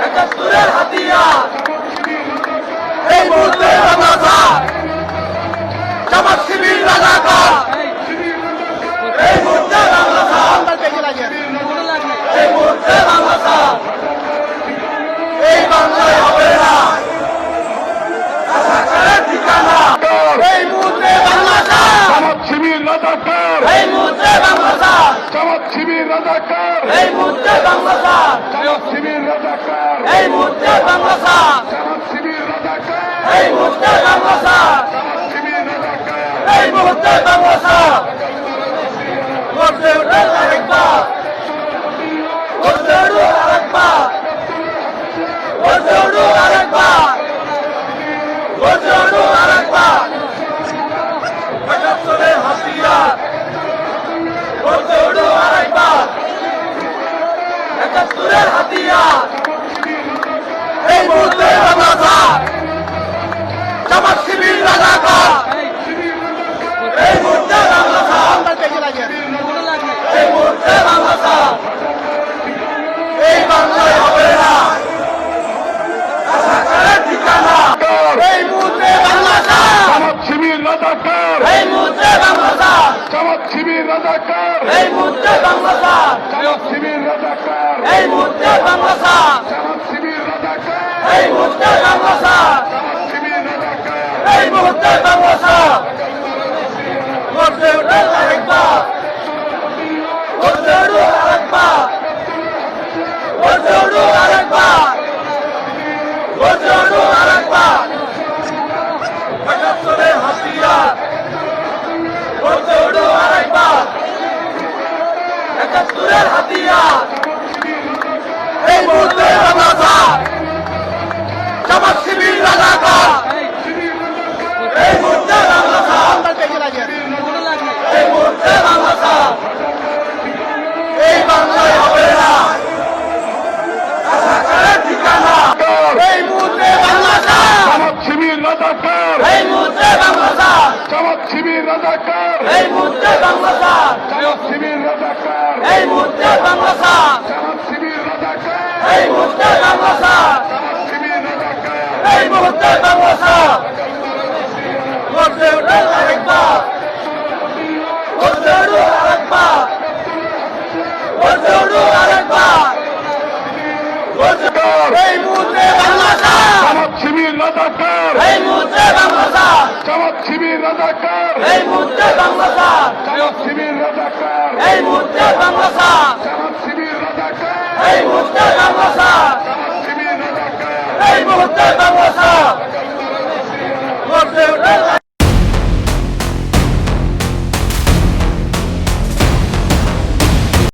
একাত্তরের হাতিয়ার এই মুহূর্তে বাংলাদেশ জামাত শিবির রাজাকার এই মুহূর্তে বাংলাদেশ এই মুহূর্তে বাংলাদেশ এই বাংলায় হবে না রাজাকারের ঠিকানা এই মুহূর্তে বাংলাদেশ জামাত শিবির রাজাকার এই মুহূর্তে বাংলাদেশ জামাত শিবির রাজাকার এই মুহূর্তে বাংলাদেশ জামাত শিবির রাজাকার এই মুহূর্তে বাংলাদেশ জামাত শিবির রাজাকার এই মুহূর্তে বাংলাদেশ জামাত শিবির রাজাকার এই মুহূর্তে বাংলাদেশ গর্জে উঠে আরেকবার গর্জে উঠে আরেকবার গর্জে উঠে আরেকবার গর্জে উঠে আরেকবার একাত্তরের হাতিয়ার গর্জে উঠে আরেকবার একাত্তরের হাতিয়ার এই মুহূর্তে বাংলাদেশ জামাত শিবির রাজাকার এই মুহূর্তে বাংলাদেশ এই মুহূর্তে বাংলাদেশ এই বাংলায় হবে না রাজাকারের ঠিকানা এই মুহূর্তে বাংলাদেশ জামাত শিবির রাজাকার এই মুহূর্তে বাংলাদেশ জামাত শিবির রাজাকার এই মুহূর্তে বাংলাদেশ জামাত শিবির রাজাকার এই মুহূর্তে বাংলাদেশ জামাত শিবির রাজাকার এই মুহূর্তে বাংলাদেশ জামাত শিবির রাজাকার এই মুহূর্তে বাংলাদেশ গর্জে উঠে আরেকবার গর্জে উঠে আরেকবার গর্জে উঠে আরেকবার গর্জে উঠে আরেকবার একাত্তরের হাতিয়ার গর্জে উঠে আরেকবার একাত্তরের হাতিয়ার এই মুহূর্তে বাংলাদেশ জামাত শিবির রাজাকার এই মুহূর্তে বাংলাদেশ এই মুহূর্তে বাংলাদেশ এই বাংলায় হবে না রাজাকারের ঠিকানা এই মুহূর্তে বাংলাদেশ জামাত শিবির রাজাকার এই মুহূর্তে বাংলাদেশ জামাত শিবির রাজাকার এই মুহূর্তে বাংলাদেশ জামাত শিবির রাজাকার এই মুহূর্তে বাংলাদেশ জামাত শিবির রাজাকার এই মুহূর্তে বাংলাদেশ জামাত শিবির রাজাকার এই মুহূর্তে বাংলাদেশ গর্জে উঠে আরেকবার গর্জে উঠে আরেকবার গর্জে উঠে আরেকবার এই মুহূর্তে বাংলাদেশ জামাত শিবির রাজাকার এই মুহূর্তে বাংলাদেশ জামাত শিবির রাজাকার এই মুহূর্তে বাংলাদেশ জামাত শিবির রাজাকার এই মুহূর্তে বাংলাদেশ জামাত শিবির রাজাকার এই মুহূর্তে বাংলাদেশ জামাত শিবির রাজাকার এই মুহূর্তে বাংলাদেশ গর্জে উঠে